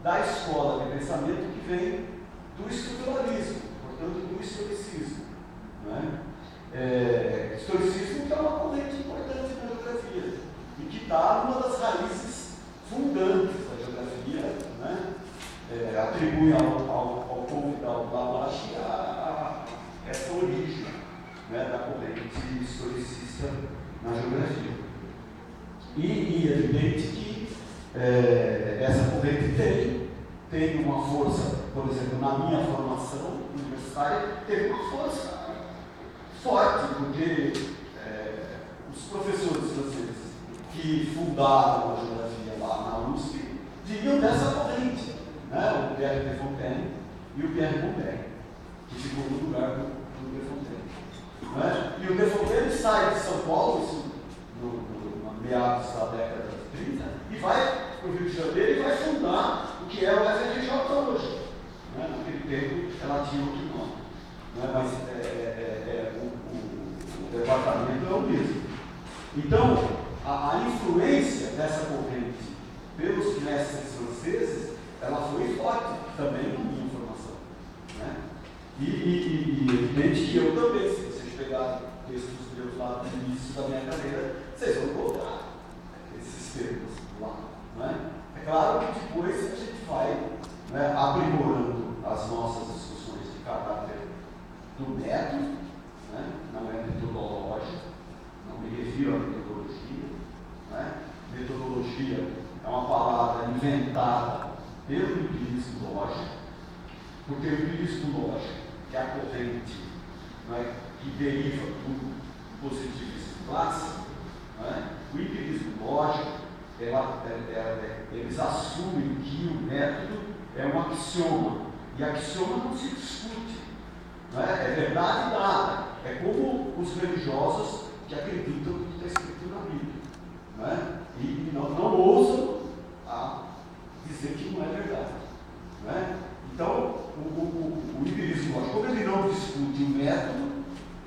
da escola de pensamento que vem do estruturalismo, portanto, do historicismo. Historicismo que é uma corrente importante na geografia e que está numa das raízes fundantes da geografia, atribui ao convidado Lavache essa origem da corrente historicista na geografia. E é evidente que essa corrente tem uma força, por exemplo, na minha formação universitária, teve uma força forte, porque os professores franceses que fundaram a geografia lá na USP vinham dessa corrente, o Pierre de Fontaine e o Pierre Bombay, que ficou no lugar do de Fontaine. E o de Fontaine sai de São Paulo, isso no meados da década de 30, e vai para o Rio de Janeiro e vai fundar o que é o FRJ hoje. Naquele tempo ela tinha outro nome, mas o departamento é o mesmo. Então, a influência dessa corrente pelos mestres franceses, ela foi forte também na minha formação. E evidente que eu também, se vocês pegarem textos meus lá no início da minha carreira, vocês vão encontrar esses termos lá. É claro que depois a gente vai aprimorando as nossas discussões de caráter do método, não é metodológico, não me refiro à metodologia. Metodologia é uma palavra inventada pelo empirismo lógico, porque o empirismo lógico, que é a corrente que deriva do positivismo clássico, o empirismo lógico, eles assumem que o método é um axioma, e axioma não se discute, é verdade dada, é como os religiosos que acreditam no que está escrito na Bíblia, e não ousam a dizer que não é verdade. Então, o empirismo lógico, como ele não discute o método,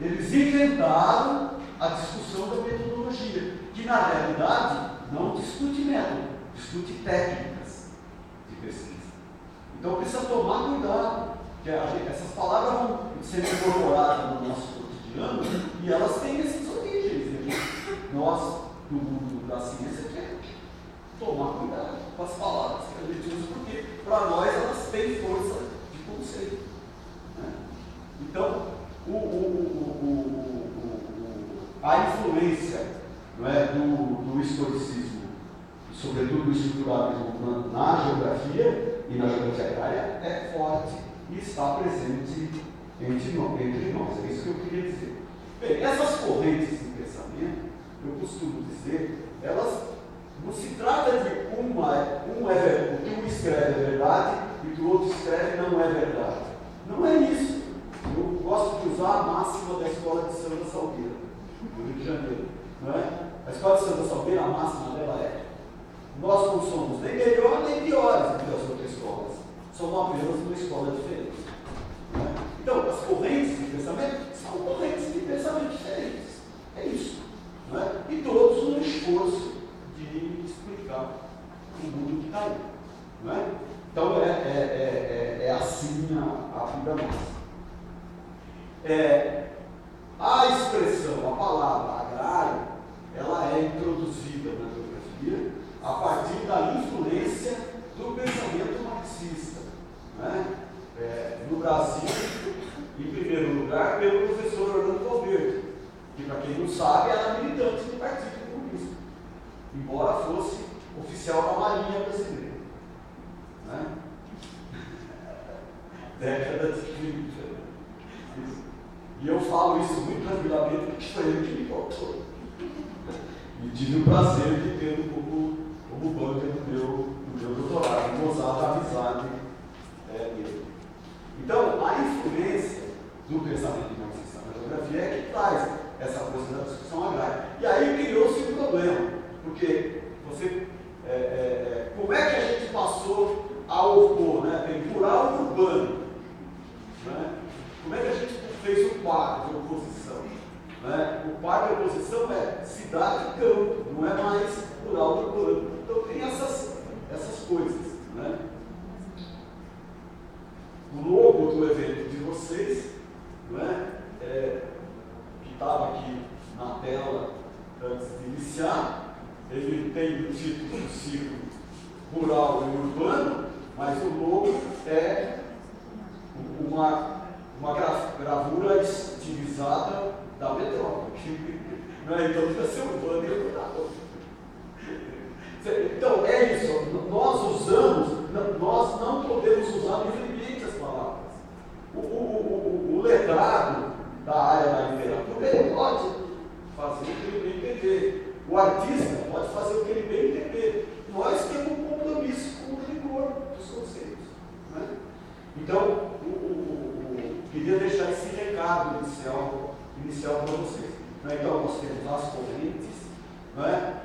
eles inventaram a discussão da metodologia, que na realidade não discute método, discute técnicas de pesquisa. Então precisa tomar cuidado, porque essas palavras vão ser incorporadas no nosso cotidiano e elas têm essas origens. Nós, do mundo da ciência, temos que tomar cuidado com as palavras que a gente usa, porque para nós elas têm força de conceito. Então, a influência do historicismo, sobretudo do estruturalismo na geografia e na geografia agrária, é forte e está presente entre nós. É isso que eu queria dizer. Bem, essas correntes de pensamento, eu costumo dizer, elas não se trata de que um escreve é verdade e que o outro escreve não é verdade. Não é isso. Eu gosto de usar a máxima da Escola de Samba Salgueiro, do Rio de Janeiro. A Escola de Samba Salgueiro, a máxima dela é: nós não somos nem melhores nem piores do que as outras escolas, somos apenas uma escola diferente. Então, as correntes de pensamento são correntes de pensamento diferentes. É isso. E todos no esforço de explicar o mundo que está aí. Então, é assim a vida nossa. A expressão, a palavra agrário, ela é introduzida na geografia a partir da influência do pensamento marxista. No Brasil, em primeiro lugar, pelo professor Orlando Valverde, que, para quem não sabe, era militante do Partido Comunista, embora fosse oficial da Marinha Brasileira. Década de 30. E eu falo isso muito tranquilamente porque foi ele que me contou. E tive o prazer de tê-lo como banca do meu doutorado, gozar da amizade dele. Então, a influência do pensamento marxista na geografia é que traz essa coisa da discussão agrária. E aí criou-se um problema, porque como é que a gente passou a opor, tem rural e urbano? Como é que a gente fez o quadro de oposição? O quadro de oposição é cidade e campo, não é mais rural e urbano. Então tem essas coisas. rural e urbano, mas o lobo é uma gravura estilizada da metrópole. Então, deve ser urbano e rural. Então, é isso. Nós não podemos usar livremente as palavras. O letrado da área da literatura, ele pode fazer o que ele bem entender. O artista pode fazer o que ele bem entender. Nós temos um compromisso com o rigor dos conceitos. Né? Então, queria deixar esse recado inicial para vocês. Né? Então, nós temos as correntes. Né?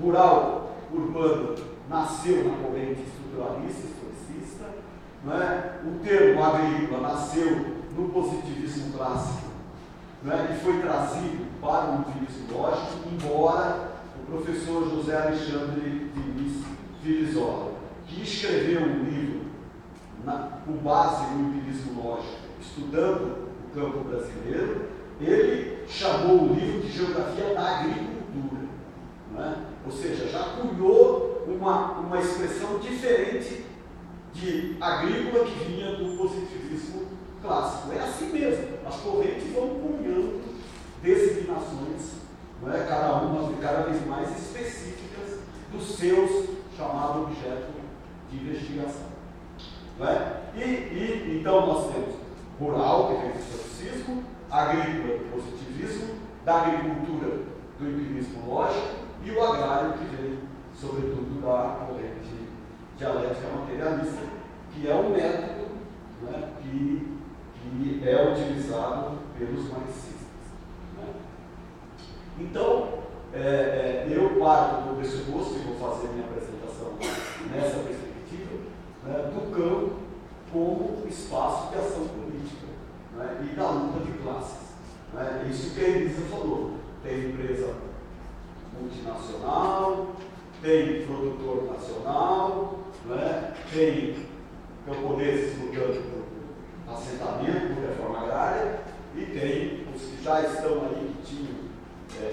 Rural, urbano, nasceu na corrente estruturalista, historicista. Né? O termo agrícola nasceu no positivismo clássico, né? E foi trazido para o empirismo lógico, embora o professor José Alexandre Diniz Filizola, que escreveu um livro com base no empirismo lógico, estudando o campo brasileiro, ele chamou o livro de Geografia da Agricultura. Né? Ou seja, já cunhou uma expressão diferente de agrícola que vinha do positivismo clássico. É assim mesmo, as correntes vão cunhando designações, não é? Cada vez mais específicas dos seus chamados objetos de investigação. Não é? Então nós temos rural, que vem do historicismo, agrícola do positivismo, da agricultura do empirismo lógico, e o agrário, que vem, sobretudo, da corrente dialética materialista, que é um método, né, que é utilizado pelos marxistas. Né? Então, eu parto do pressuposto, e vou fazer minha apresentação nessa perspectiva, né, do campo como espaço de ação política, né, e da luta de classes. Né? Isso que a Elisa falou. Tem empresa multinacional, tem produtor nacional, né? Tem camponeses lutando por assentamento, por reforma agrária, e tem os que já estão aí, que tinham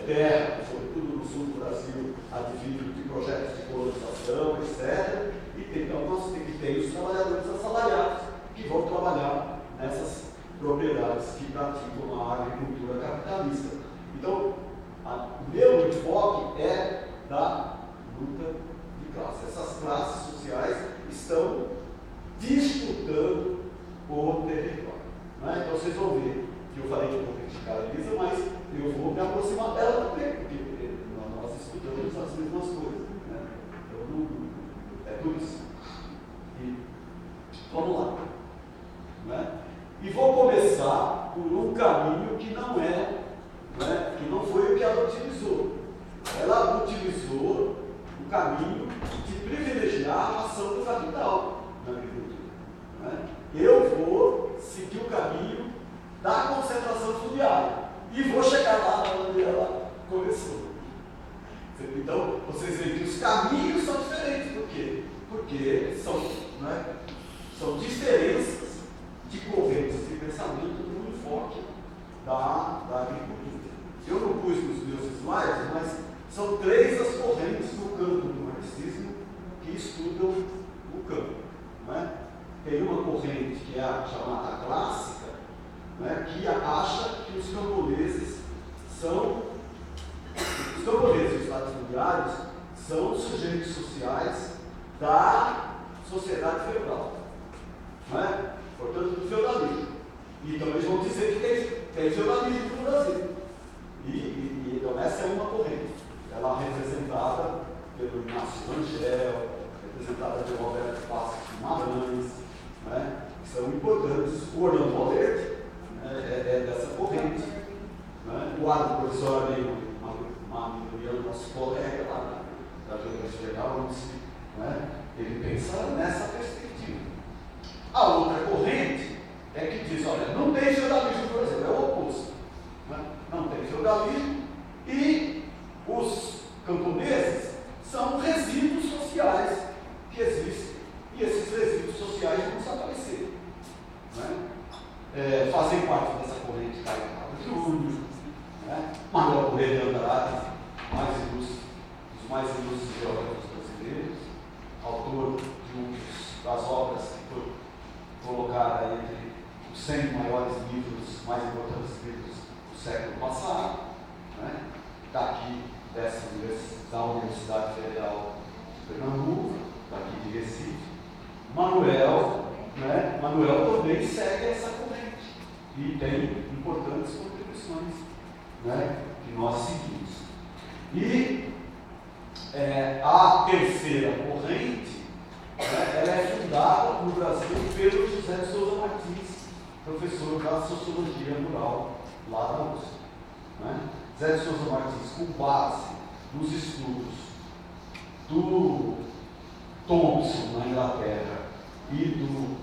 terra, sobretudo no sul do Brasil, advindo de projetos de colonização, etc. E tem, então, nós temos os trabalhadores assalariados, que vão trabalhar nessas propriedades que praticam a agricultura capitalista. Então, o meu enfoque é da luta de classe. Essas classes sociais estão disputando o território. Né? Então vocês vão ver que eu falei que eu vou criticar a Elisa, mas eu vou me aproximar dela também, porque nós estudamos as mesmas coisas. Né? Então, é tudo isso. E vamos lá. Né? E vou começar por um caminho que não é, né, que não foi o que ela utilizou. Ela utilizou o caminho de privilegiar a ação do capital na agricultura. Né? Eu vou seguir o caminho da concentração fundiária e vou chegar lá onde ela começou. Então, vocês veem que os caminhos são diferentes. Por quê? Porque são, né, são diferenças de correntes de pensamento no enfoque da agricultura. Eu não pus nos meus slides, mas são 3 as correntes no campo do marxismo que estudam o campo. Né? Tem uma corrente que é a chamada clássica, né, que acha que os camponeses e os latifundiários são sujeitos sociais da sociedade feudal. Né? Portanto, do feudalismo. Então eles vão dizer que tem feudalismo no Brasil. Então essa é uma corrente. Ela é representada pelo Inácio Rangel, representada pelo Roberto Passos Guimarães, né, que são importantes. O Orlando Valverde, né, é dessa corrente. Né? O Arco Professor ali, uma minoria do nosso colega lá da Geografia Geral, né, ele pensa nessa perspectiva. A outra corrente é que diz, olha, não tem feudalismo, por exemplo, é o oposto. Né? Não tem feudalismo e os camponeses são resíduos sociais que existem e esses resíduos sociais vão desaparecer. Né? Fazem parte dessa corrente Caio Júnior, né? Manuel Correia de Andrade, dos mais ilustres geógrafos brasileiros, autor autor das obras que foi colocada entre os 100 maiores livros, mais importantes livros do século passado, né? Daqui da Universidade Federal de Pernambuco, daqui de Recife. Manuel, né? Manuel também segue essa corrente e tem importantes contribuições, né? Que nós seguimos. E a terceira corrente, né? Ela é fundada no Brasil pelo José de Souza Martins, professor da Sociologia Rural lá da USP, né? José de Souza Martins, com base nos estudos do Thompson na Inglaterra e do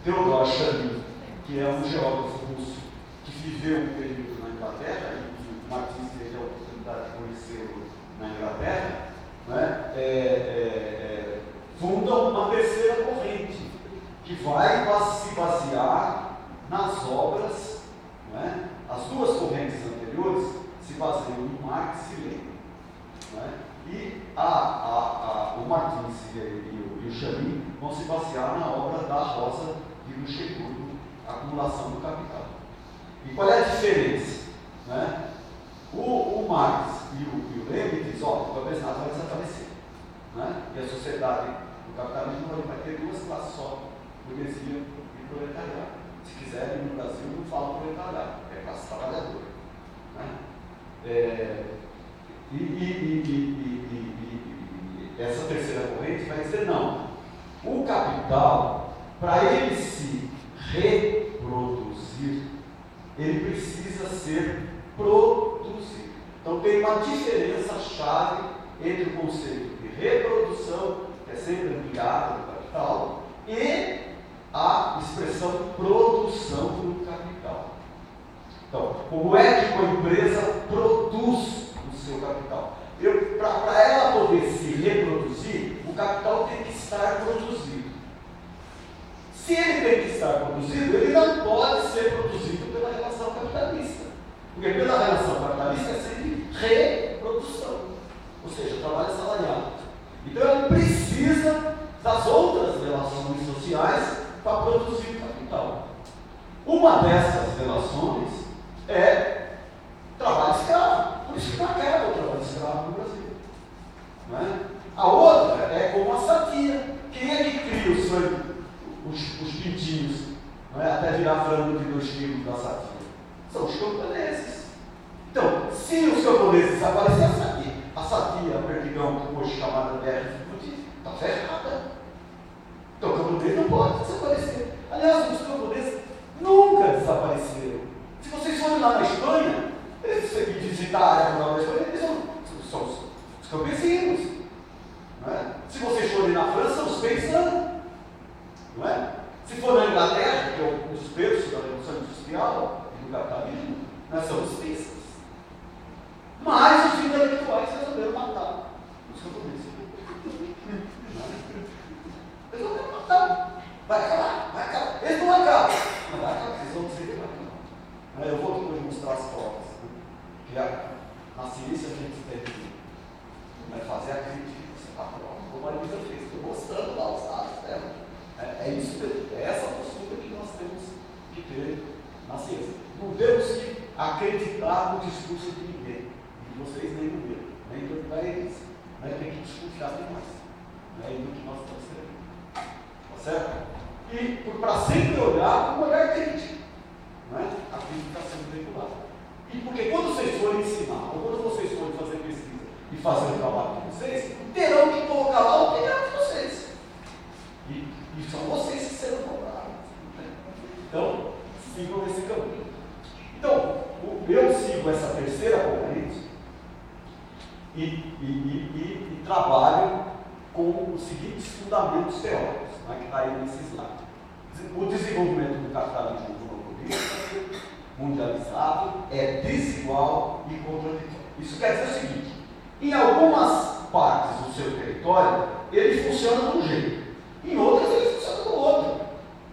Theodor Chalier, que é um geógrafo russo que viveu um período na Inglaterra e que Martins teve a oportunidade de conhecê-lo na Inglaterra, né? Fundam uma terceira corrente que vai se basear nas obras, né? As duas correntes anteriores se baseiam em Marx e Lenin, né? E o Martins e o Chalier vão se basear na obra da Rosa de Luxemburgo, Acumulação do Capital. E qual é a diferença, né? O Marx e o Lenin dizem, olha, o cabeçado vai desaparecer, né? E a sociedade do capitalismo vai ter duas classes só, burguesia e proletariado. Se quiserem, no Brasil não fala proletariado, é classe trabalhadora, né? Essa terceira corrente vai dizer, não, o capital, para ele se reproduzir, ele precisa ser produzido. Então tem uma diferença chave entre o conceito de reprodução, que é sempre ampliado no capital, e a expressão produção do capital. Então, como é que uma empresa produz o seu capital? Para ela poder se reproduzir, o capital tem que estar produzido. Se ele tem que estar produzido, ele não pode ser produzido pela relação capitalista. Porque pela relação capitalista é sempre reprodução, ou seja, trabalho assalariado. Então ele precisa das outras relações sociais para produzir o capital. Uma dessas relações é trabalho escravo. Por isso que não acaba o trabalho escravo no Brasil, né? A outra é como a sadia. Quem é que cria os pintinhos, né, até virar frango de 2 quilos da sadia? São os camponeses. Então, se os camponeses desaparecerem, a sadia, a perdigão, que hoje chamada BR, está ferrada. Então, o camponês não pode desaparecer. Aliás, os camponeses nunca desapareceram. Se vocês forem lá na Espanha, eles visitar a área rural da Espanha, eles são os campesinos, né? Se vocês forem na França, são os paysanos, não é? Se for na Inglaterra, que é os berços da Revolução Industrial e do capitalismo, nós somos pistas. Mas os intelectuais resolveram matar os camponeses. Resolveram matar. Vai acabar. Eles não acabam. Não vai acabar, eles vão dizer que vai acabar. Eu vou depois mostrar as provas. Que na ciência a gente tem que fazer a crítica. Você está pronto, como a Luísa fez, estou mostrando lá os dados dela. É isso mesmo, é essa postura que nós temos que ter na ciência. Não temos que acreditar no discurso de ninguém, de vocês nem do meu, nem do país, né? Tem que desconfiar demais, né? Do que nós estamos querendo. Tá certo? E para sempre olhar com um olhar crítico, né? A crítica está sendo regulada. E porque quando vocês forem ensinar, ou quando vocês forem fazer pesquisa e fazer o trabalho de vocês, terão que colocar lá a opinião de vocês. E são vocês que serão cobrados. Né? Então, sigam esse caminho. Então, eu sigo essa terceira corrente e trabalho com os seguintes fundamentos teóricos, né, que está aí nesse slide. O desenvolvimento do capitalismo monopolista, mundializado, é desigual e contraditório. Isso quer dizer o seguinte: em algumas partes do seu território, ele funciona de um jeito, em outras ele funciona do outro.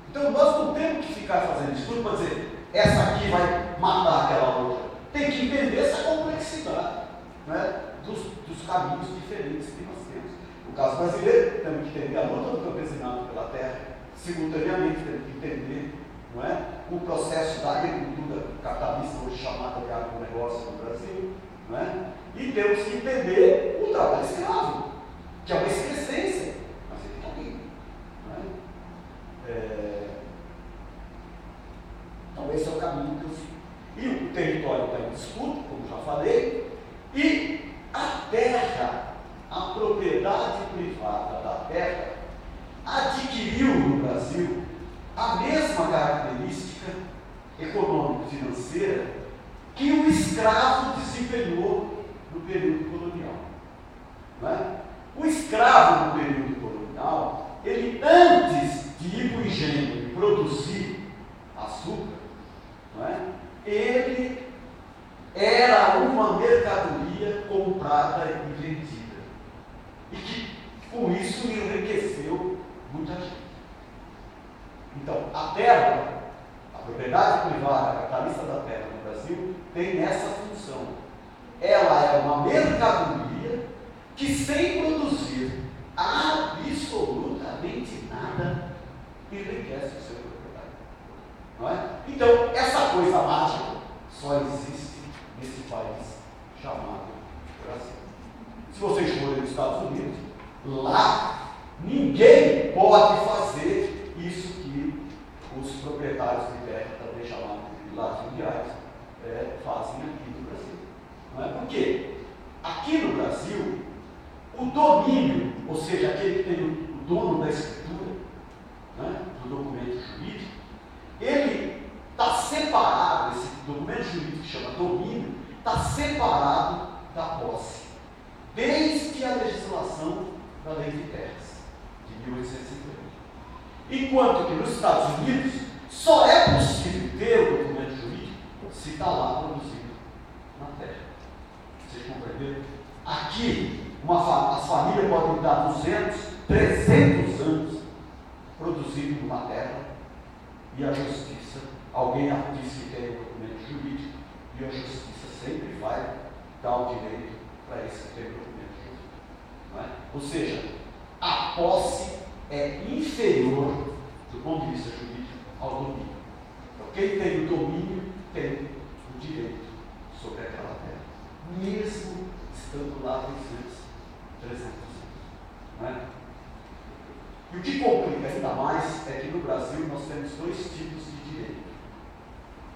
Então nós não temos que ficar fazendo estudo para dizer, essa aqui vai matar aquela outra. Tem que entender essa complexidade, né, dos caminhos diferentes que nós temos. caso brasileiro, temos que entender a luta do campesinato pela terra, simultaneamente temos que entender, não é, o processo da agricultura capitalista, hoje chamada de agronegócio no Brasil, não é? E temos que entender o trabalho escravo, que é uma excrescência, mas ele está ali. Não é? Então esse é o caminho que eu sigo. E o território está em disputa, como já falei, e a terra, a propriedade privada da terra, adquiriu no Brasil a mesma característica econômico-financeira que o escravo desempenhou no período colonial. Não é? O escravo no período colonial, ele antes de ir para o engenho e produzir açúcar, não é? Ele era uma mercadoria comprada e vendida. E que, com isso, enriqueceu muita gente. Então, a terra, a propriedade privada, a capitalista da terra no Brasil, tem essa função. Ela é uma mercadoria que, sem produzir absolutamente nada, enriquece o seu proprietário. Não é? Então, essa coisa mágica só existe nesse país chamado Brasil. Se vocês forem nos Estados Unidos, lá ninguém pode fazer isso que os proprietários de terra, também chamados de latifundiários, fazem aqui no Brasil. Não é? Por quê? Aqui no Brasil, o domínio, ou seja, aquele que tem o dono da escritura, né, do documento jurídico, ele está separado, esse documento jurídico que chama domínio, está separado da posse, desde a legislação da Lei de Terras, de 1850. Enquanto que nos Estados Unidos, só é possível ter o documento jurídico se está lá produzido na terra. Vocês compreenderam? Aqui, as famílias podem dar 200, 300 anos produzindo numa terra e a justiça, alguém diz que tem o documento jurídico e a justiça sempre vai dar o direito para esse que tem o documento jurídico. Não é? Ou seja, a posse é inferior do ponto de vista jurídico ao domínio. Então, quem tem o domínio tem o direito sobre aquela terra, mesmo estando lá 300 anos. Não é? E o que complica ainda mais é que no Brasil nós temos dois tipos de direito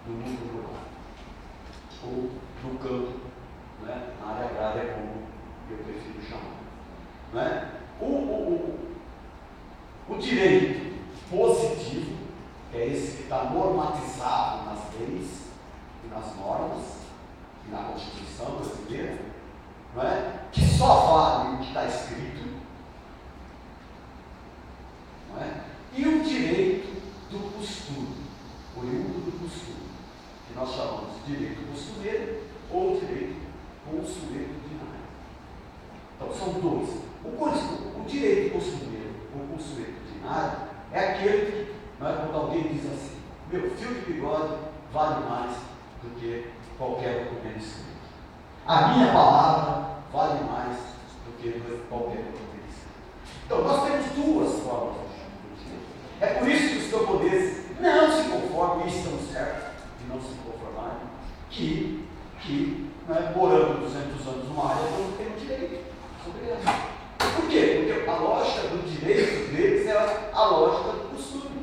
no mundo rural, ou no campo, né? Na área agrária, como eu prefiro chamar. Não é? O direito positivo, que é esse que está normatizado nas leis e nas normas e na Constituição brasileira, não é? Que só vale o que está escrito, não é? E o direito do costume, oriundo do costume, que nós chamamos de direito costumeiro ou direito consuetudinário. Então são dois. O direito costumeiro ou consuetudinário é aquele que, não é, quando alguém diz assim, meu fio de bigode vale mais do que qualquer documento escrito. A minha palavra vale mais do que qualquer documento escrito. Então nós temos duas formas de direito. É por isso que os camponeses não se conformam e estão certos de não se conformarem, que morando 200 anos numa área não tem direito sobre ela. Por quê? Porque a lógica do direito deles é a lógica do costume.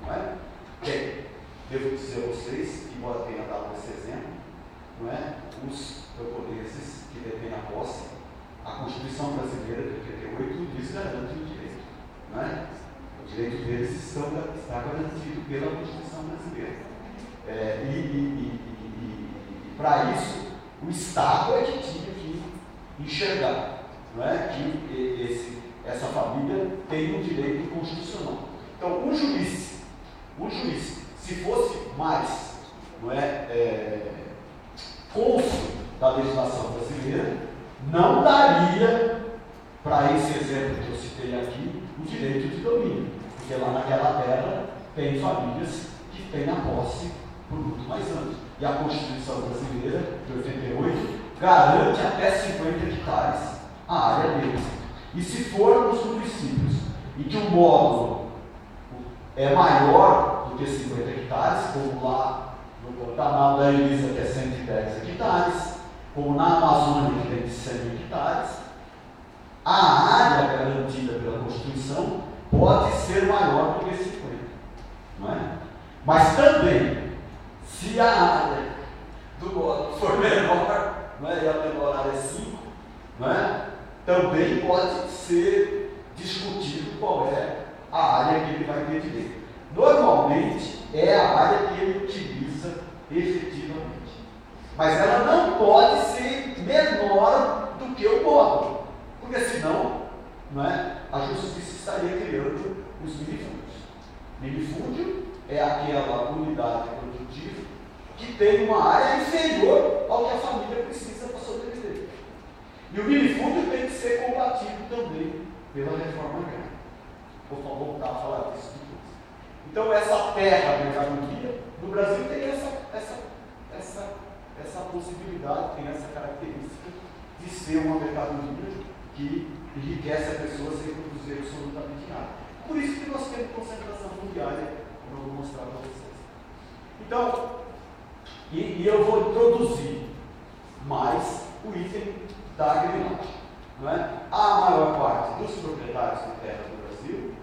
Não é? Bem, devo dizer a vocês, embora tenha dado esse exemplo, não é? Os camponeses que detêm a posse, a Constituição brasileira de 88 diz garante o direito. Não é? O direito deles está garantido pela Constituição brasileira. Para isso, o Estado é que tinha que enxergar, não é? Que essa família tem um direito constitucional. Então, um juiz, se fosse mais, não é, cônsul da legislação brasileira, não daria para esse exemplo que eu citei aqui o direito de domínio, porque lá naquela terra tem famílias que têm a posse por muito mais anos. E a Constituição brasileira, de 88, garante até 50 hectares a área deles. E se for nos municípios em que o módulo é maior do que 50 hectares, como lá no Pantanal da Elisa, que é 110 hectares, como na Amazônia, que tem 100 hectares, a área garantida pela Constituição pode ser maior do que 50, não é? Mas também, se a área do módulo for menor, não é? E a menor área é 5, não é? Também pode ser discutido qual é a área que ele vai ter direito. Normalmente é a área que ele utiliza efetivamente, mas ela não pode ser menor do que o módulo, porque senão, não é? A justiça estaria criando os minifúndios. Minifúndio é aquela unidade produtiva que tem uma área inferior ao que a família precisa para sobreviver. E o minifúndio tem que ser combatido também pela reforma agrária. Vou voltar a falar disso depois. Então, essa terra mercadoria, no Brasil tem essa possibilidade, tem essa característica de ser uma mercadoria que enriquece a pessoa sem produzir absolutamente nada. Por isso que nós temos concentração fundiária, como eu vou mostrar para vocês. Então, e eu vou introduzir mais o item da grilagem. Não é? A maior parte dos proprietários de terra do Brasil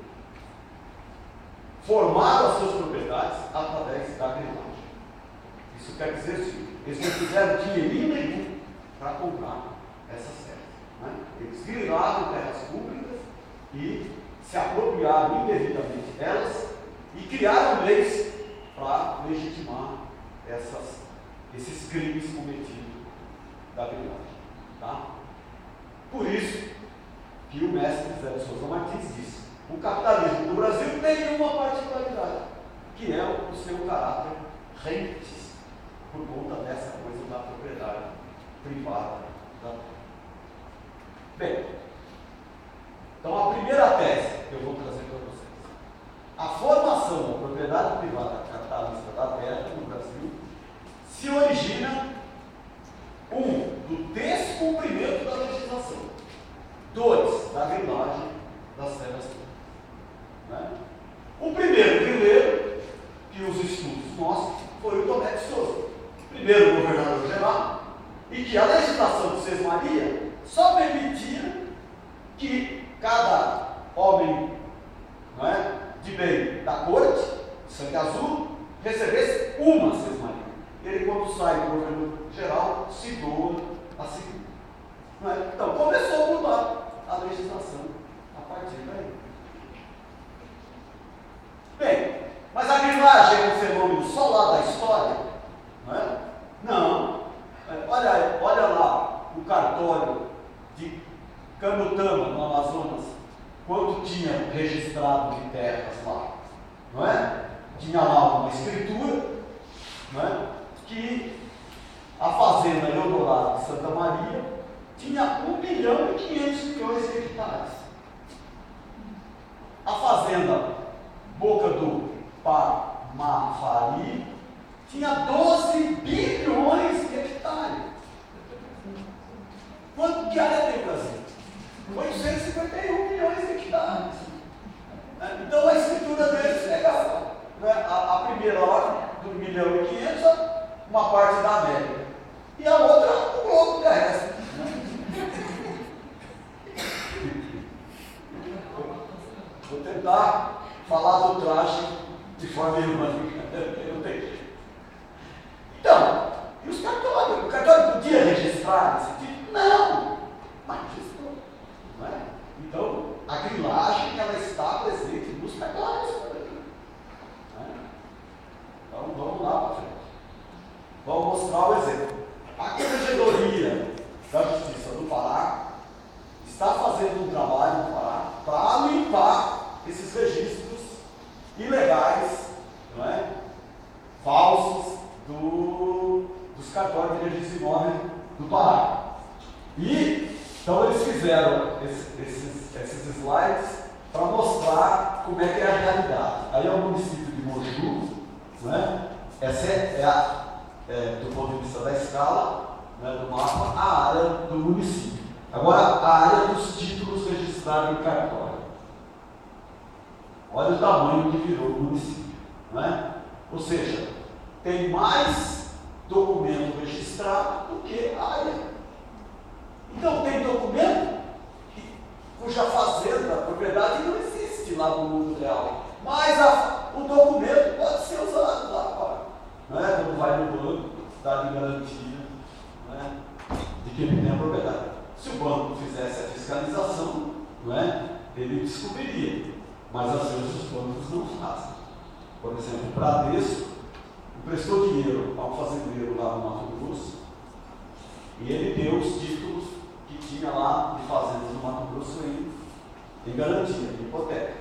formaram as suas propriedades através da grilagem. Isso quer dizer que eles não fizeram dinheirinho nenhum para comprar essas terras. Não é? Eles grilaram terras públicas e se apropriaram indevidamente delas e criaram leis para legitimar esses crimes cometidos da grilagem. Tá? Por isso que o mestre José de Souza Martins disse: o capitalismo do Brasil tem uma particularidade, que é o seu caráter rentício, por conta dessa coisa da propriedade privada da terra. Bem, então a primeira tese que eu vou trazer para vocês: a formação da propriedade privada capitalista da terra no Brasil se origina, do descumprimento da legislação, 2, da grilagem das terras públicas. Né? O primeiro grileiro que os estudos mostram foi o Tomé de Souza, primeiro governador-geral, e que a legislação de Sesmaria só permitia que cada homem, não é, de bem da corte, sangue azul, recebesse uma Sesmaria. Ele, quando sai do governo geral, se doa a segunda. Não é? Então, começou a mudar a legislação a partir daí. Bem, mas a grilagem é um fenômeno só lá da história? Não é? Não. Olha lá o cartório de Canutama, no Amazonas, quanto tinha registrado de terras lá. Não é? Tinha lá uma escritura, não é? Que a fazenda Eldorado de Santa Maria tinha 1.500.000.000 de hectares. A fazenda Boca do Pamafari tinha 12 bilhões de hectares. Quanto de área tem o Brasil? 851 milhões de hectares. Então a escritura deles pegava, né, a primeira ordem do 1.500.000, uma parte da América, e a outra o globo terrestre. Vou tentar falar do traje de forma irônica, eu não tenho jeito. Então, e os cartórios? O cartório podia registrar esse tipo? Não, mas registrou. Não é? Então, a grilagem ela está presente nos cartórios. Então, vamos lá para frente. Vamos mostrar o exemplo. A Corregedoria da Justiça do Pará está fazendo um trabalho no Pará para limpar esses registros ilegais, não é? Falsos dos cartórios de registro imóvel do Pará. E então eles fizeram esses slides para mostrar como é que é a realidade. Aí é o município de Moju, não é? Essa do ponto de vista da escala, né, do mapa, a área do município. Agora, a área dos títulos registrados registrado em cartório. Olha o tamanho que virou o município, não é? Ou seja, tem mais documento registrado do que área. Então tem documento cuja fazenda, a propriedade não existe lá no mundo real, mas o documento pode ser usado lá, não é? Quando vai no banco, dá de garantia, não é? De que ele tem a propriedade. Se o banco fizesse a fiscalização, não é? Ele descobriria, mas às vezes os bancos não fazem. Por exemplo, o Bradesco emprestou dinheiro a um fazendeiro lá no Mato Grosso e ele deu os títulos que tinha lá de fazendas no Mato Grosso em garantia, em hipoteca.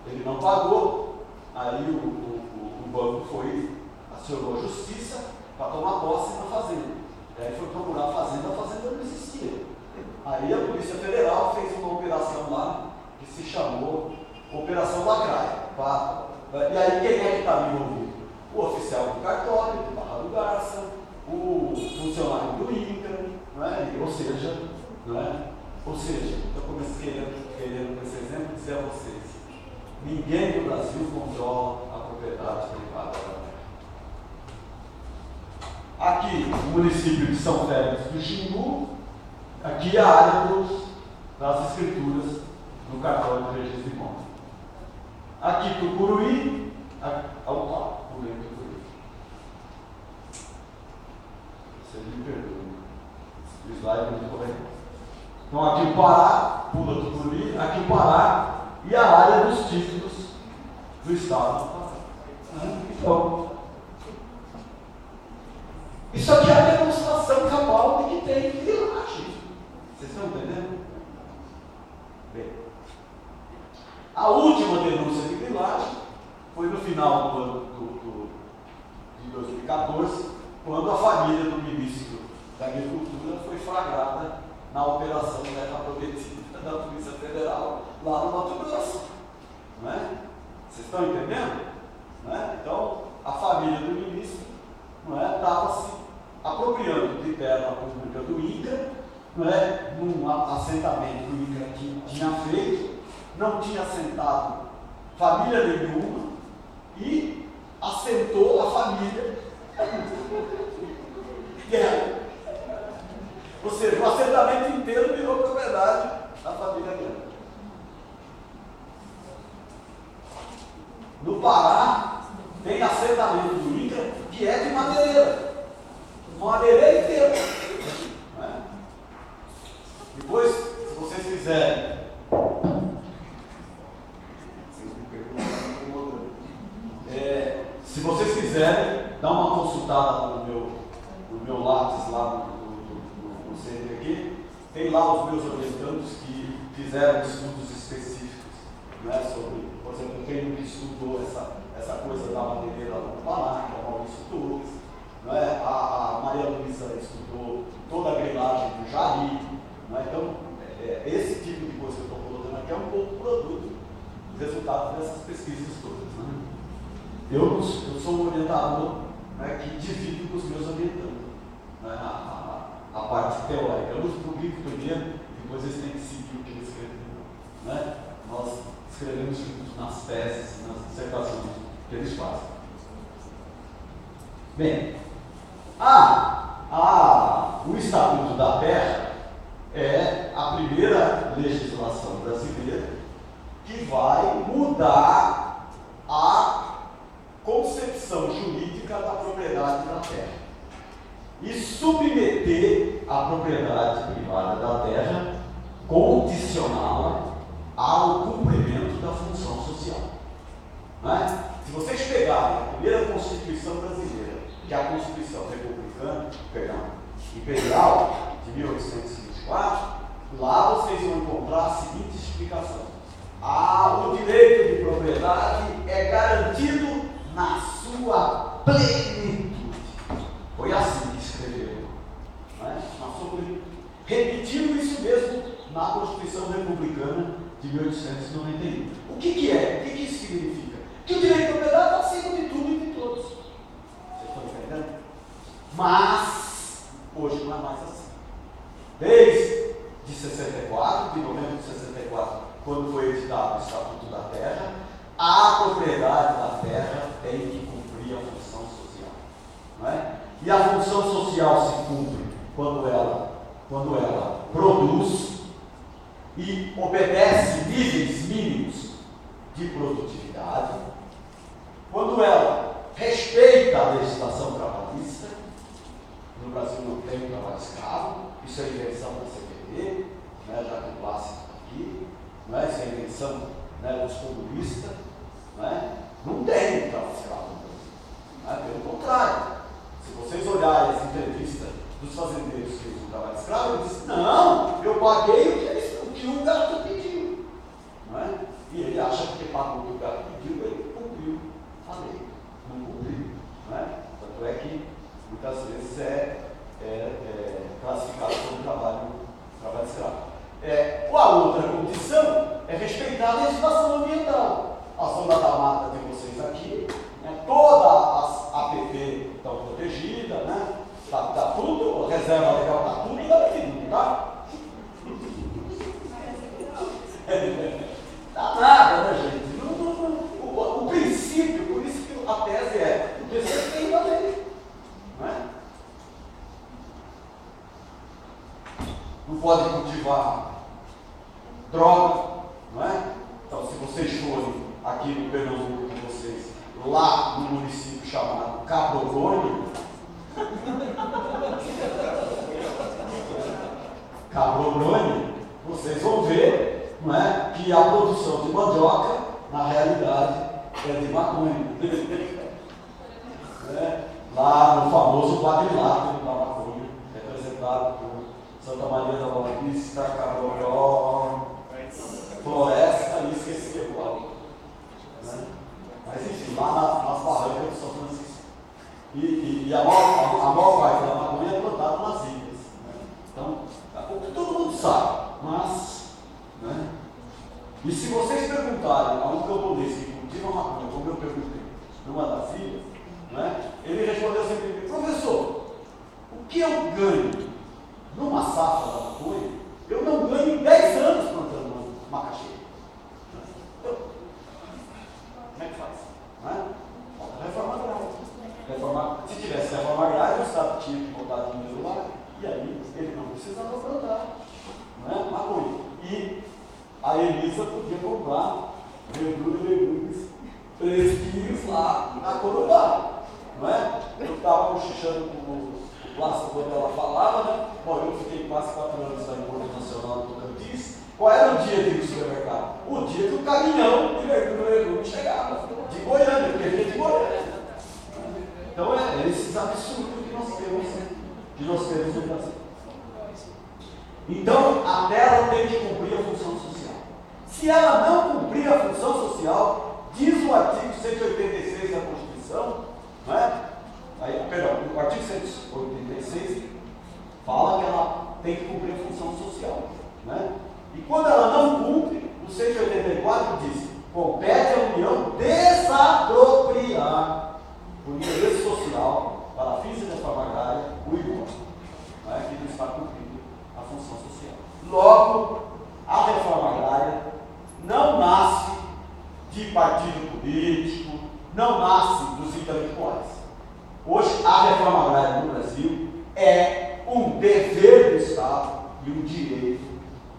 Ele não pagou, aí o banco acionou a justiça para tomar posse na fazenda. E aí foi procurar a fazenda não existia. Aí a Polícia Federal fez uma operação lá que se chamou Operação Lacraia. E aí quem é que estava envolvido? O oficial do cartório, de Barra do Garça, o funcionário do INCRA, não é? Ou seja, eu comecei querendo com esse exemplo dizer a vocês, ninguém no Brasil controla a propriedade privada da terra. Aqui, o município de São Félix do Xingu, aqui a área das escrituras no cartório de registro de imóveis. Aqui, Tucuruí, pulei Tucuruí. Vocês me perdoem, o slide é muito correto. Então, aqui o Pará, pula Tucuruí, aqui o Pará e a área dos títulos do Estado. Então, isso aqui é a demonstração cabal de que tem grilagem. Vocês estão entendendo? Bem, a última denúncia de grilagem foi no final do ano de 2014, quando a família do ministro da Agricultura foi flagrada na Operação Terra Prometida da Polícia Federal, lá no Mato Grosso. Não é? Vocês estão entendendo? Não é? Então, a família do ministro estava se apropriando de terra pública do INCRA, não é? Num assentamento que o INCRA tinha feito, não tinha assentado família nenhuma e assentou a família dela. Ou seja, o assentamento inteiro virou propriedade da família dela. No Pará, tem assentamento do INCRA que é de madeireira. Uma madeireira inteira. Né? Depois, se vocês quiserem. Se vocês quiserem, dá uma consultada no meu lápis lá no centro aqui. Tem lá os meus orientandos que fizeram estudos específicos, né, sobre, por exemplo, quem que estudou essa coisa da madeireira lá no Pará, que é o Maurício Torres, né, a Maria Luísa estudou toda a grilagem do Jari, né, então esse tipo de coisa que eu estou colocando aqui é um pouco produto, resultado dessas pesquisas todas. Né? Eu sou um orientador, né, que divido com os meus orientandos, né, a parte teórica. Eu publico primeiro, depois eles têm que seguir o que eles escreveram. Né? Nós escrevemos juntos nas teses, nas dissertações que eles fazem. Bem, o Estatuto da Terra é a primeira legislação brasileira que vai mudar a concepção jurídica da propriedade da terra e submeter a propriedade privada da terra, condicioná-la ao cumprimento da função social. Não é? Se vocês pegarem a primeira Constituição brasileira, que é a Constituição Imperial de 1824, lá vocês vão encontrar a seguinte explicação: o direito de propriedade é garantido na sua plenitude. Foi assim que escreveram, né? Repetindo isso mesmo na Constituição Republicana de 1891. O que é? O que isso significa? Que o direito de propriedade está acima de tudo e de todos. Vocês estão entendendo? Mas hoje não é mais assim. Desde de 64, de novembro de 64 Estatuto da Terra, a propriedade da terra tem que cumprir a função social. Não é? E a função social se cumpre quando ela produz e obedece níveis mínimos de produtividade, quando ela respeita a legislação trabalhista. No Brasil não tem trabalho escravo, isso é invenção da CPT, né, já que o Plácido está aqui, não é? Isso é invenção, né, dos comunistas, não é? Não tem trabalho escravo no Brasil, não é? Pelo contrário, se vocês olharem as entrevistas dos fazendeiros que usam trabalho escravo, eles dizem, não, eu paguei o que o gato pediu, não é? E ele acha que pagou o que o gato pediu, ele cumpriu a lei, não cumpriu, não é? Tanto é que muitas vezes é classificado como trabalho escravo. A outra condição é respeitar a legislação ambiental. A zona da mata de vocês aqui, né, toda a APP estão protegida, né? Tá tudo, reserva legal está tudo garantido, não tá? Tá nada, né, gente? O princípio, por isso que a tese é o desrespeito à lei. Não é? Não pode cultivar droga, não é? Então, se vocês forem aqui no Pernambuco de vocês, lá no município chamado Cabrolônia, vocês vão ver, não é, que a produção de mandioca, na realidade, é de maconha. Lá no famoso quadrilátero da maconha, representado por Santa Maria da Boa Vista, Cabroló, Floresta e esqueci o qual. Mas enfim, lá nas barrancas de São Francisco. E a maior parte da maconha é plantada nas ilhas. Né? Então, todo mundo sabe, mas. Né? E se vocês perguntarem a um camponês que cultiva maconha, como eu perguntei, numa das ilhas, né? Ele respondeu sempre: professor, o que eu ganho numa safra da maconha? Eu não ganho 10 anos plantando macaxeira. Então, como é que faz? Né? Falta reforma agrária. Se tivesse reforma agrária, o Estado tinha que botar dinheiro lá, e aí ele não precisava plantar, né, maconha. E a Elisa podia comprar verdura e legumes fresquinhos lá na Corumbá, não é? Eu estava cochichando com o Plácido quando ela falava, né? Bom, eu fiquei quase 4 anos na Importo Nacional do Tocantins. Qual era o dia de ir no supermercado? O dia que o caminhão de verdura e legumes chegava, de Goiânia, porque ele é de Goiânia. Então é esses absurdos que nós temos no Brasil. Então a terra tem que cumprir a função social. Se ela não cumprir a função social, diz o artigo 186 da Constituição, não é? O artigo 186 fala que ela tem que cumprir a função social. Né? E quando ela não cumpre, o 184 diz: compete à União desapropriar o interesse social para fins de reforma agrária o imóvel, né, que não está cumprindo a função social. Logo, a reforma agrária não nasce de partido político, não nasce dos intelectuais. Hoje, a reforma agrária no Brasil é um dever do Estado e um direito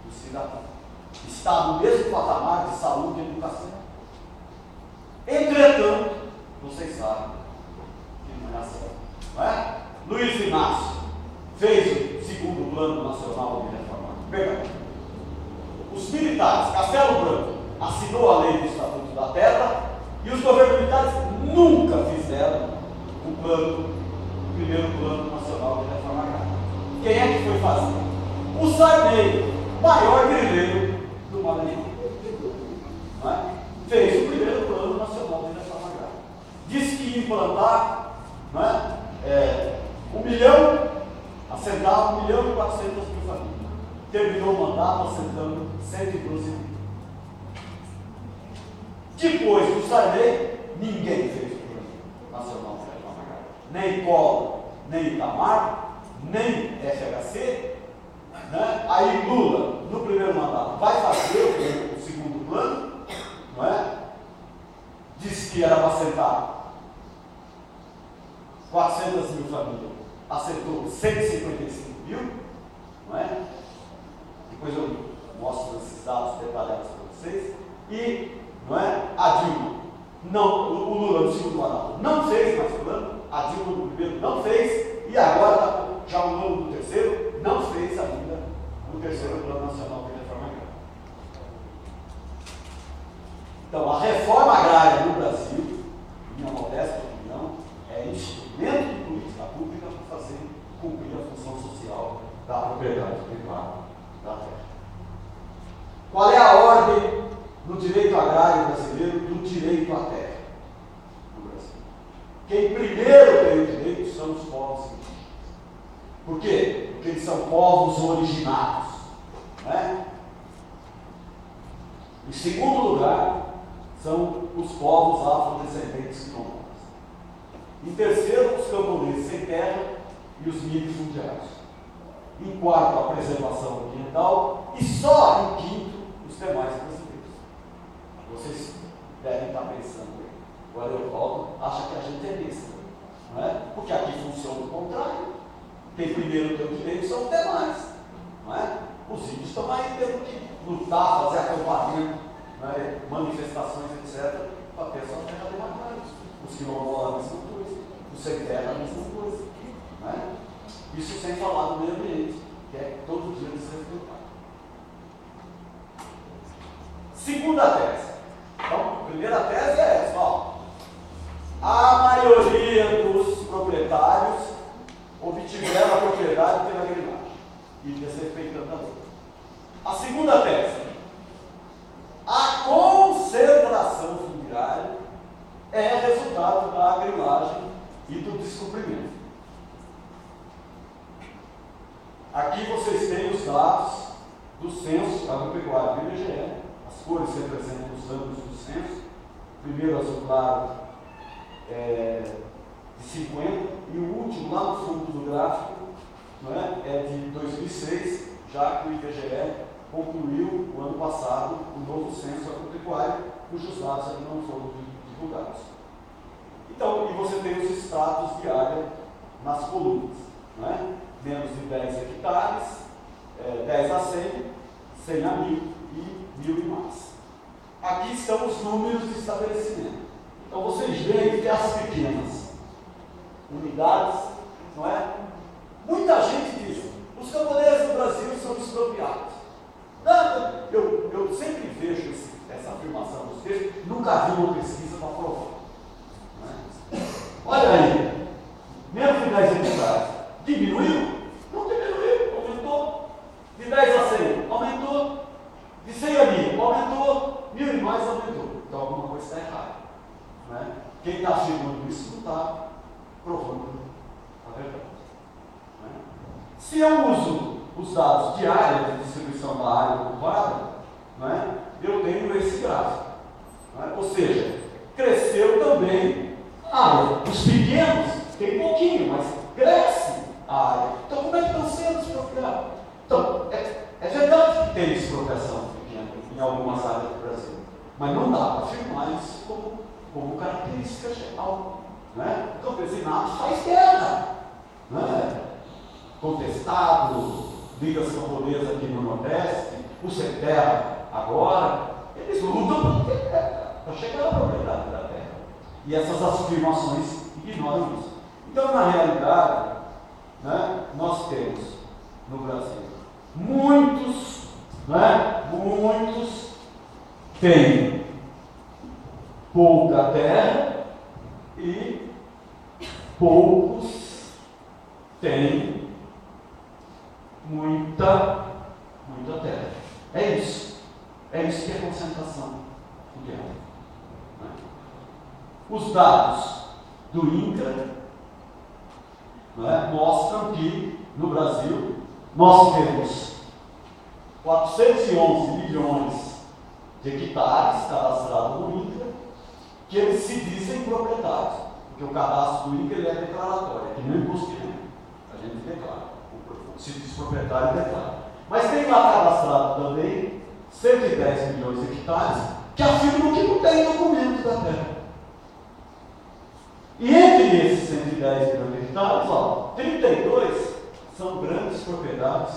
do cidadão. Está no mesmo patamar de saúde e educação. Entretanto, vocês sabem, não é? Luiz Inácio fez o segundo plano nacional de reforma. Perdão. Os militares, Castelo Branco, assinou a lei do Estatuto da Terra e os governos militares nunca fizeram o primeiro plano nacional de reforma agrária. Quem é que foi fazer? O Sarney, maior guerreiro do Maranhão. Não é? Fez o primeiro plano nacional de reforma agrária. Disse que ia implantar, não é? 1 milhão, assentar 1.400.000 famílias. Terminou o mandato assentando 112 mil. Depois do Sarney, ninguém fez o plano nacional de reforma agrária. Nem Collor, nem Itamar, nem FHC. Né? Aí Lula, no primeiro mandato, vai fazer o segundo plano, que era para assentar 400 mil famílias, assentou 155 mil, não é? Depois eu mostro esses dados detalhados para vocês. E, não é? A Dilma, não, o Lula no segundo mandato não fez mais plano, a Dilma no primeiro não fez, e agora já o Lula no terceiro não fez ainda o terceiro Plano Nacional de Reforma Agrária. Então, a reforma agrária no Brasil, minha modesta opinião, é instrumento de política pública para fazer cumprir a função social da propriedade privada da terra. Qual é a ordem no direito agrário brasileiro do direito à terra no Brasil? Quem primeiro tem o direito são os povos indígenas. Por quê? Porque eles são povos originários. Né? Em segundo lugar, são os povos afrodescendentes quilombolas. Em terceiro, os camponeses sem terra e os minifundiários. Em quarto, a preservação ambiental. E só em quinto, os demais brasileiros. Vocês devem estar pensando aí. O Adeovaldo acha que a gente é besta, não é? Porque aqui funciona o contrário. Quem primeiro tem o direito são os demais, não é? Os índios estão aí tendo que lutar, fazer acampamento, né? Manifestações, etc., para ter a sua terra demarcada. Os quilombolas a mesma coisa, os sem terra a mesma coisa, não é? Isso sem falar do meio ambiente, que é todo dia desrespeitado. Segunda tese. Então, a primeira tese é essa, ó. A maioria dos proprietários obtiveram a propriedade pela grilagem e desrespeitando a lei. A segunda tese. A concentração fundiária é resultado da grilagem e do descobrimento. Aqui vocês têm os dados do censo agropecuário do IBGE. As cores representam os anos do censo. Primeiro azul claro de 50 e o último lá no fundo do gráfico, não é de 2006, já que o IBGE concluiu o ano passado o novo censo agropecuário, cujos dados ainda não foram divulgados. Então, e você tem os estratos de área nas colunas, não é? Menos de 10 hectares, 10 a 100, 100 a 1000 e 1000 e mais. Aqui estão os números de estabelecimento. Então vocês veem que as pequenas unidades, não é? Muita gente diz, os camponeses do Brasil são expropriados. Não, eu sempre vejo essa afirmação dos textos, nunca vi uma pesquisa para provar. Não é? Olha aí, menos de 10 hectares, diminuiu? Não diminuiu, aumentou. De 10 a 100, aumentou. De 100 a 1000, aumentou. 1000 e mais, aumentou. Então alguma coisa está errada. Não é? Quem está afirmando isso não está provando a verdade. Não é? Se eu uso os dados de área, de distribuição da área ocupada, não é? Eu tenho esse gráfico. Não é? Ou seja, cresceu também a área. Os pequenos têm pouquinho, mas cresce a área. Então, como é que estão sendo expropriados? Então, é verdade que tem expropriação pequena em algumas áreas do Brasil, mas não dá para afirmar isso como característica geral. Né? O campesinato faz guerra. Né? Contestado, ligas camponesas aqui no Nordeste, o sem terra agora, eles lutam para chegar à propriedade da terra. E essas afirmações ignoram isso. Então, na realidade, né, nós temos no Brasil muitos, né, muitos têm pouca terra e poucos têm muita terra. É isso que é concentração fundiária. Né? Os dados do INCRA, né, mostram que no Brasil nós temos 411 milhões de hectares cadastrados no INCRA, que eles se dizem proprietários, porque o cadastro do INCRA ele é declaratório, é que nem imposto de renda, a gente declara, se diz proprietário declara. Mas tem lá cadastrado também 110 milhões de hectares que afirmam que não tem documento da terra. 310 milhões de hectares, 32 são grandes propriedades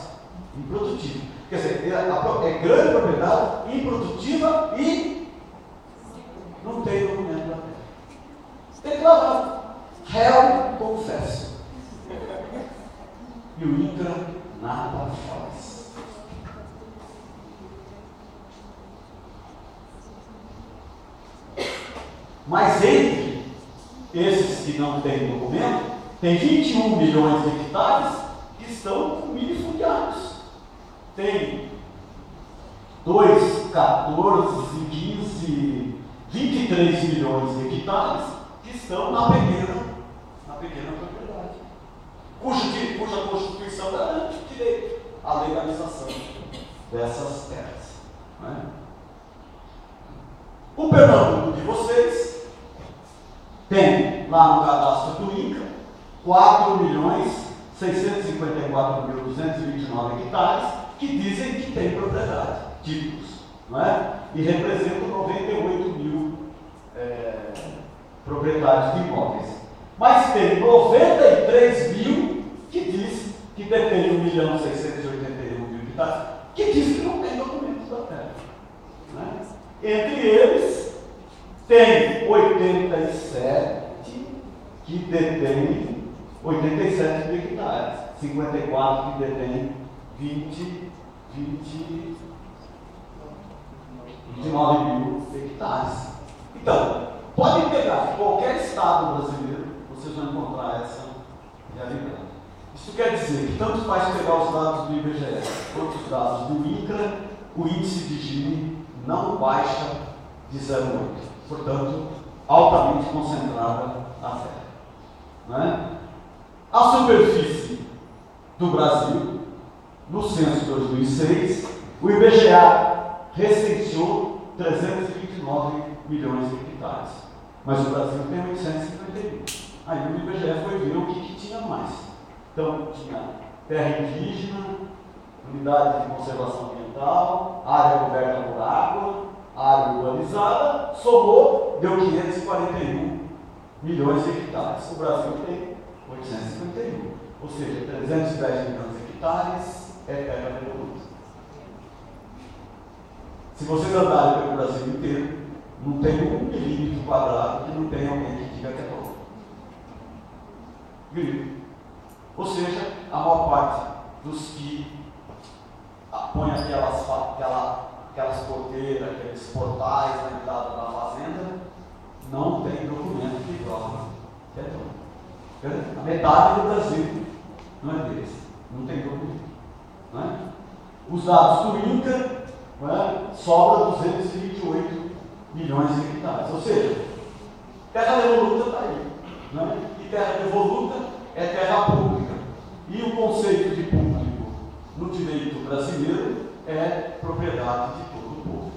improdutivas. Quer dizer, é grande propriedade improdutiva e não tem documento da terra. Declarado. Réu confesso. E o INCRA nada faz. Mas entre esses que não têm documento, tem 21 milhões de hectares que estão minifundiários. Tem 2, 14, 15, 23 milhões de hectares que estão na pequena propriedade, cuja Constituição garante o direito à legalização dessas terras. Não é? O Pernambuco de vocês tem lá no cadastro do INCRA 4.654.229 hectares que dizem que tem propriedade, títulos, não é? E representam 98 mil proprietários de imóveis. Mas tem 93 mil que diz que detém 1.681.000 hectares, que diz que não tem documentos da terra. Não é? Entre eles, tem 87 que detêm 87 mil hectares, 54 que detêm 29 mil hectares. Então, podem pegar qualquer estado brasileiro, vocês vão encontrar essa realidade. Isso quer dizer que tanto faz pegar os dados do IBGE quanto os dados do INCRA, o índice de Gini não baixa de 0,8. Portanto, altamente concentrada a terra. Não é? A superfície do Brasil, no censo de 2006, o IBGE recenseou 329 milhões de hectares. Mas o Brasil tem 851. Aí o IBGE foi ver o que tinha mais. Então, tinha terra indígena, unidade de conservação ambiental, área coberta por água, área urbanizada, somou, deu 541 milhões de hectares. O Brasil tem 851. Ou seja, 310 milhões de hectares é terra devoluta. Se vocês andarem pelo Brasil inteiro, não tem 1 milímetro quadrado que não tenha alguém que diga que é bom. Viu? Ou seja, a maior parte dos que põem aquelas porteiras, aqueles portais na entrada da fazenda, não tem documento que prova que é dono. A metade do Brasil não é deles, não tem documento. Não é? Os dados do INCRA, não é? Sobra 228 milhões de hectares. Ou seja, terra devoluta está aí. Não é? E terra devoluta é terra pública. E o conceito de público no direito brasileiro é propriedade de todo o povo.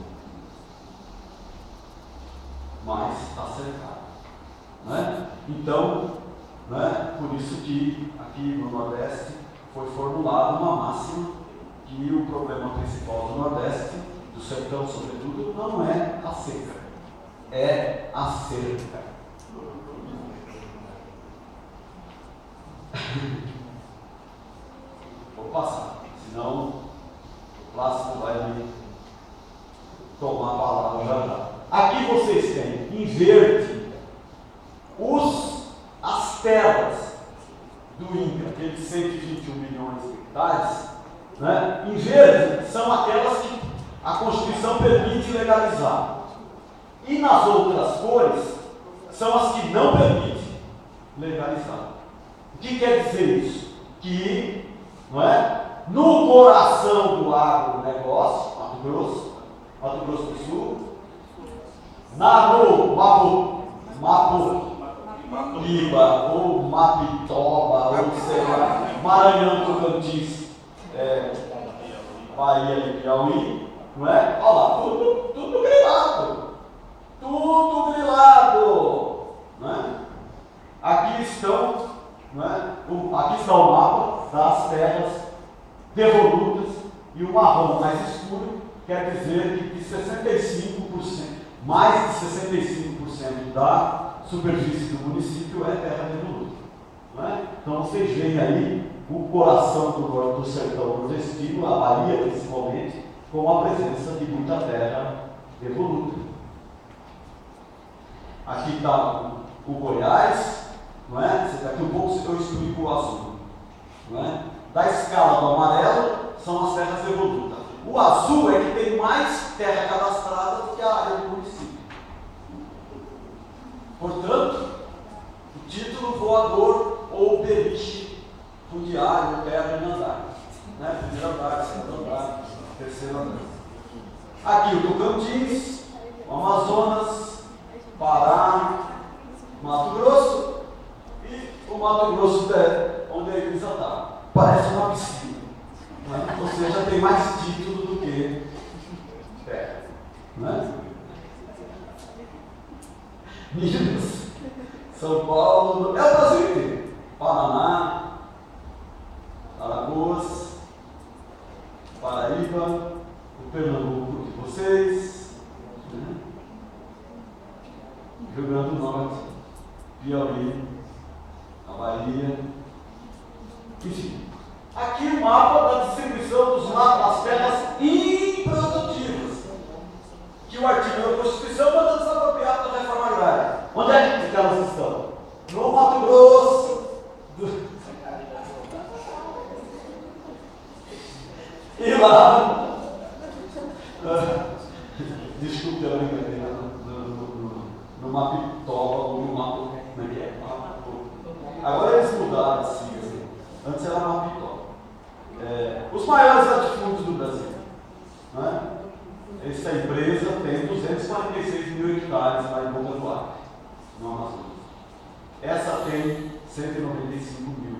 Mas está cercado. Não é? Então, não é? Por isso que aqui no Nordeste foi formulada uma máxima que o problema principal do Nordeste, do sertão sobretudo, não é a seca, é a cerca. Vou passar, senão o Plácido vai me tomar a palavra já já. Aqui vocês têm em verde as terras do INCRA, aqueles 121 milhões de hectares, né? Em verde são aquelas que a Constituição permite legalizar. E nas outras cores são as que não permite legalizar. O que quer dizer isso? Que, não é? No coração do agronegócio, Mato Grosso do Sul, no Mapupiba, ou Mapitoba, ou sei lá, Maranhão, Tocantins, Bahia e Piauí, não é? Olha lá, tudo grilado. Tudo grilado. Não é? Aqui estão, não é? Aqui está o mapa das terras devolutas e o marrom mais escuro quer dizer que 65%, mais de 65% da superfície do município é terra devoluta. Não é? Então vocês veem aí o coração do sertão nordestino, a Bahia principalmente, com a presença de muita terra evoluta. Aqui está o Goiás, não é? Daqui um pouco eu explico o azul. Não é? Da escala do amarelo são as terras evolutas. O azul é que tem mais terra cadastrada do que a área do município. Portanto, o título voador ou beliche fundiário, terra em andar. Né? Primeiro andar, segundo andar, terceiro andar. Aqui o Tocantins, o Amazonas, Pará, Mato Grosso e o Mato Grosso onde a Elisa está. Parece uma piscina. Né? Ou seja, tem mais título do que terra. Né? Minas, São Paulo, é o Brasil inteiro. Paraná, Alagoas, Paraíba, o Pernambuco de vocês, né? Rio Grande do Norte, Piauí, a Bahia, enfim. Aqui o mapa da distribuição das terras improdutivas, que o artigo da Constituição manda desapropriar da reforma agrária. Onde é que elas estão? No Mato Grosso. E lá, desculpe a brincadeira, no Mapitoba ou no Mato. Como é que é? Agora eles mudaram assim. Antes era Mapitoba. Os maiores latifúndios do Brasil. Não é? Essa empresa tem 246 mil hectares lá em Boca do Acre, no Amazonas. Essa tem 195 mil.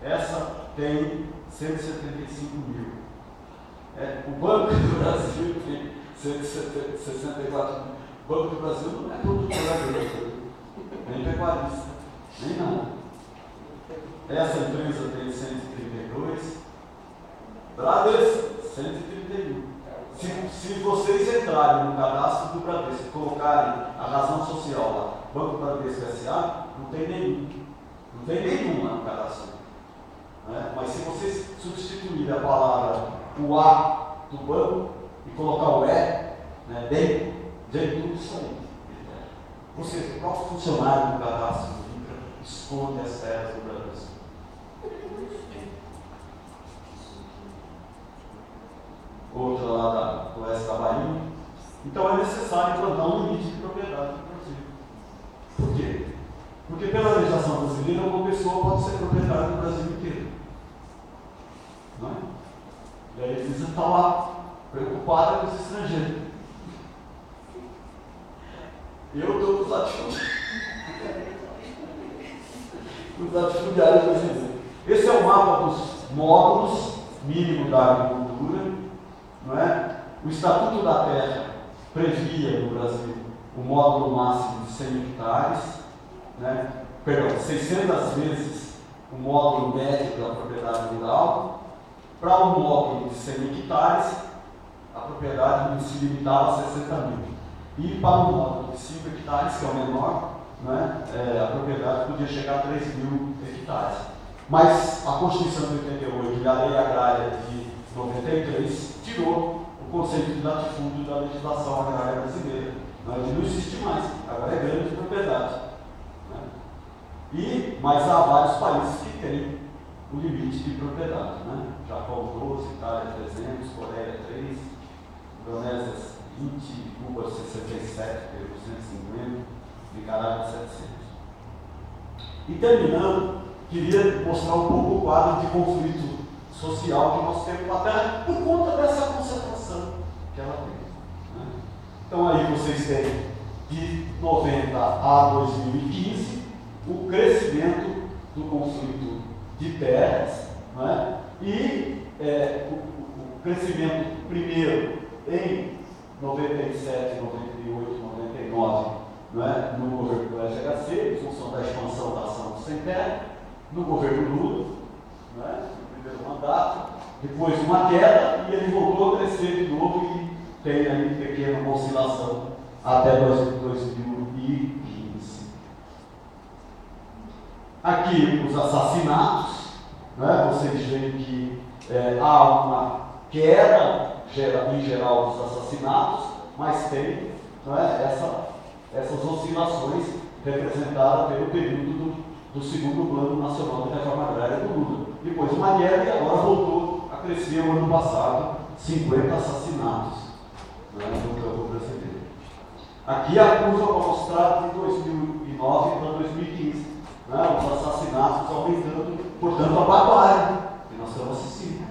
Essa tem 175 mil. O Banco do Brasil tem 164 mil. O Banco do Brasil não é produtor agrícola, nem pecuarista, nem nada. Essa empresa tem 132, Bradesco 131. Se vocês entrarem no cadastro do Bradesco e colocarem a razão social lá, Banco Bradesco S.A., não tem nenhum. Não tem nenhum lá no cadastro. Né? Mas se vocês substituírem a palavra o A do banco e colocar o E, né, vem tudo isso aí. Ou seja, o próprio funcionário do cadastro do INCRA esconde as terras do Bradesco. Outra lá do oeste da Bahia. Então é necessário implantar um limite de propriedade no Brasil. Por quê? Porque pela legislação brasileira, uma pessoa pode ser proprietária do Brasil inteiro. Não é? E aí eles estão lá, preocupados com os estrangeiros. Eu estou com os latifundiários. Os latifundiários brasileiros. Esse é o mapa dos módulos mínimos da agricultura. Não é? O Estatuto da Terra previa no Brasil o módulo máximo de 100 hectares, né? Perdão, 600 vezes o módulo médio da propriedade rural. Para um módulo de 100 hectares, a propriedade se limitava a 60 mil. E para um módulo de 5 hectares, que é o menor, né, a propriedade podia chegar a 3 mil hectares. Mas a Constituição de 88 e a Lei Agrária de 93 tirou o conceito de latifúndio da legislação agrária brasileira. Não existe mais, agora é grande propriedade. Né? Mas há vários países que têm o limite de propriedade. Né? Japão 12, Itália 300, Coreia 3, Indonésia 20, Cuba 67, Peru 150, Nicarágua 700. E terminando, queria mostrar um pouco o quadro de conflito social que nós temos com a terra por conta dessa concentração que ela tem. Né? Então aí vocês têm de 90 a 2015 o crescimento do conflito de terras, né? E o crescimento primeiro em 97, 98, 99, né? No governo do FHC, em função da expansão da ação do Sem Terra, no governo Lula, né? Primeiro mandato, depois uma queda e ele voltou a crescer de novo e tem aí pequena oscilação até 2015. Aqui os assassinatos, né? Vocês veem que há uma queda em geral dos assassinatos, mas tem, né, essas oscilações representadas pelo período do segundo Plano Nacional de Reforma Agrária do Lula. Depois uma queda e agora voltou a crescer o ano passado, 50 assassinatos, né, no campo brasileiro. Aqui a curva vai mostrar de 2009 para 2015, né, os assassinatos aumentando, portanto a barbárie que nós estamos assistindo.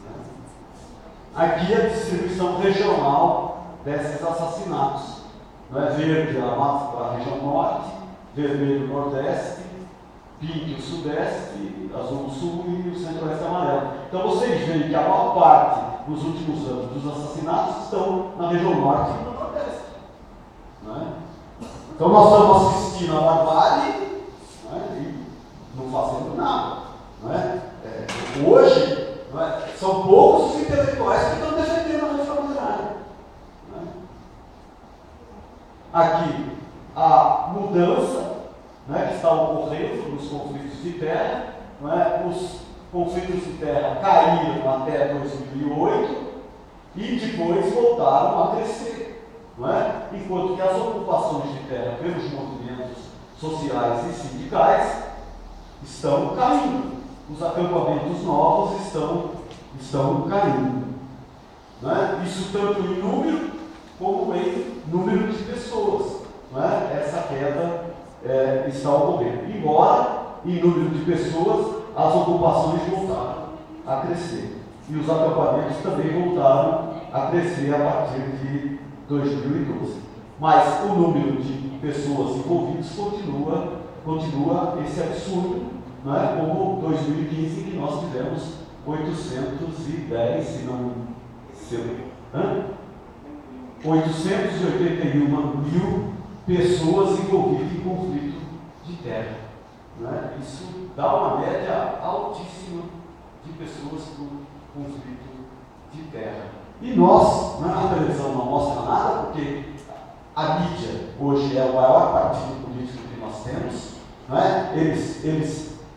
Né. Aqui a distribuição regional desses assassinatos. Né, verde a região norte, vermelho o nordeste, pink o sudeste, azul o sul e o centro-oeste amarelo. Então vocês veem que a maior parte nos últimos anos dos assassinatos estão na região norte e no nordeste. Né? Então nós estamos assistindo a barbárie, né, e não fazendo nada. Né? Hoje, né, são poucos os intelectuais que estão defendendo a reforma agrária. Né? Aqui a mudança, né, que está ocorrendo nos conflitos de terra. Né? Os conflitos de terra caíram até 2008 e depois voltaram a crescer. Não é? Enquanto que as ocupações de terra pelos movimentos sociais e sindicais estão caindo. Os acampamentos novos estão caindo. Não é? Isso tanto em número como em número de pessoas. Não é? Essa queda está ocorrendo. Embora, em número de pessoas, as ocupações voltaram a crescer. E os acampamentos também voltaram a crescer a partir de 2012. Mas o número de pessoas envolvidas continua esse absurdo, não é? Como 2015, que nós tivemos 810, se não... 881 mil pessoas envolvidas em conflito de terra. Né? Isso dá uma média altíssima de pessoas por conflito de terra. E nós, na televisão, não mostra nada, porque a mídia hoje é o maior partido político que nós temos. Né?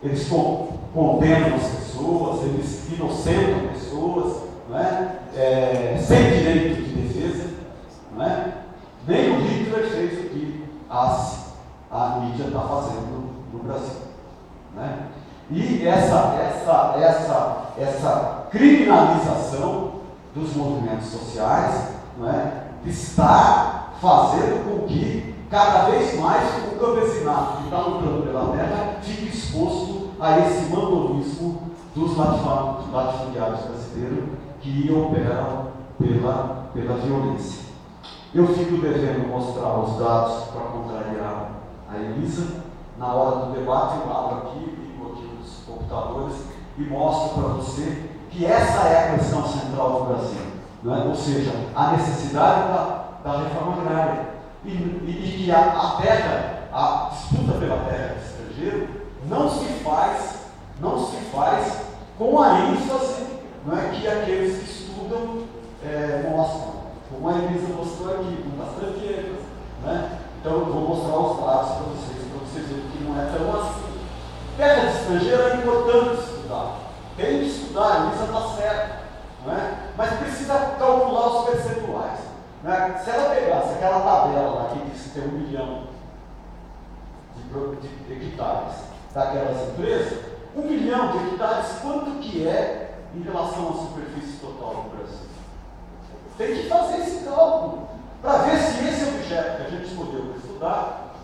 Eles condenam as pessoas, eles inocentam pessoas, né? Sem direito de defesa. Né? Nem o Hitler fez o que a mídia está fazendo no Brasil. Né? E essa criminalização dos movimentos sociais, né, está fazendo com que cada vez mais o campesinato que está lutando pela terra fique exposto a esse mandonismo dos latifundiários brasileiros que operam pela violência. Eu fico devendo mostrar os dados para contrariar a Elisa. Na hora do debate eu abro aqui, ligo aqui os computadores e mostro para você que essa é a questão central do Brasil. Né? Ou seja, a necessidade da reforma agrária. E que a terra, a disputa pela terra do estrangeiro, não se faz com a ênfase, né, que aqueles que estudam mostram. Como a Elisa mostrou aqui, com bastante ênfase. Né? Então eu vou mostrar os dados para vocês verem que não é tão assim. Terra de estrangeiro é importante estudar. Tem que estudar, a Elisa está certa. Né? Mas precisa calcular os percentuais. Né? Se ela pegasse aquela tabela lá que diz que tem 1 milhão de hectares daquelas empresas, 1 milhão de hectares, quanto que é em relação à superfície total do Brasil? Tem que fazer esse cálculo para ver se esse objeto que a gente escolheu para estudar,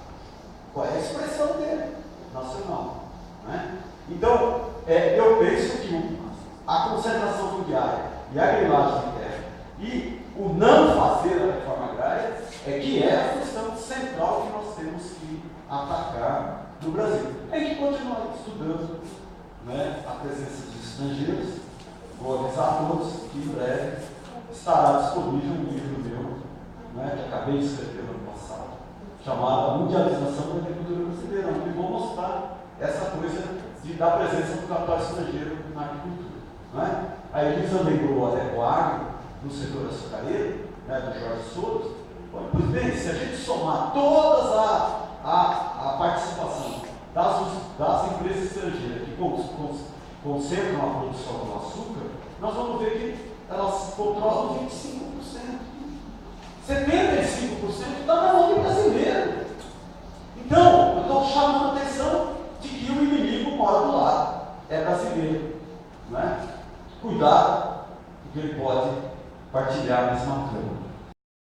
qual é a expressão dele, nacional. Né? Então, eu penso que a concentração fundiária e a grilagem de terra e o não fazer a reforma agrária é que é a questão central que nós temos que atacar no Brasil. Tem que continuar estudando, né, a presença de estrangeiros. Vou avisar a todos que em breve estará disponível um livro meu, né, que acabei de escrever no ano passado, chamado Mundialização da Agricultura Brasileira, onde vou mostrar essa coisa da presença do capital estrangeiro na agricultura. Né? A Elisa lembrou até o agro no setor açucareiro, né, do Jorge Soros. Pois bem, se a gente somar todas a participação das empresas estrangeiras que concentram a produção do açúcar, nós vamos ver que elas controlam 25%. 75% está na mão do brasileiro. Então, eu estou chamando a atenção de que o inimigo mora do lado, é brasileiro. Não é? Cuidado, porque ele pode partilhar a mesma cama.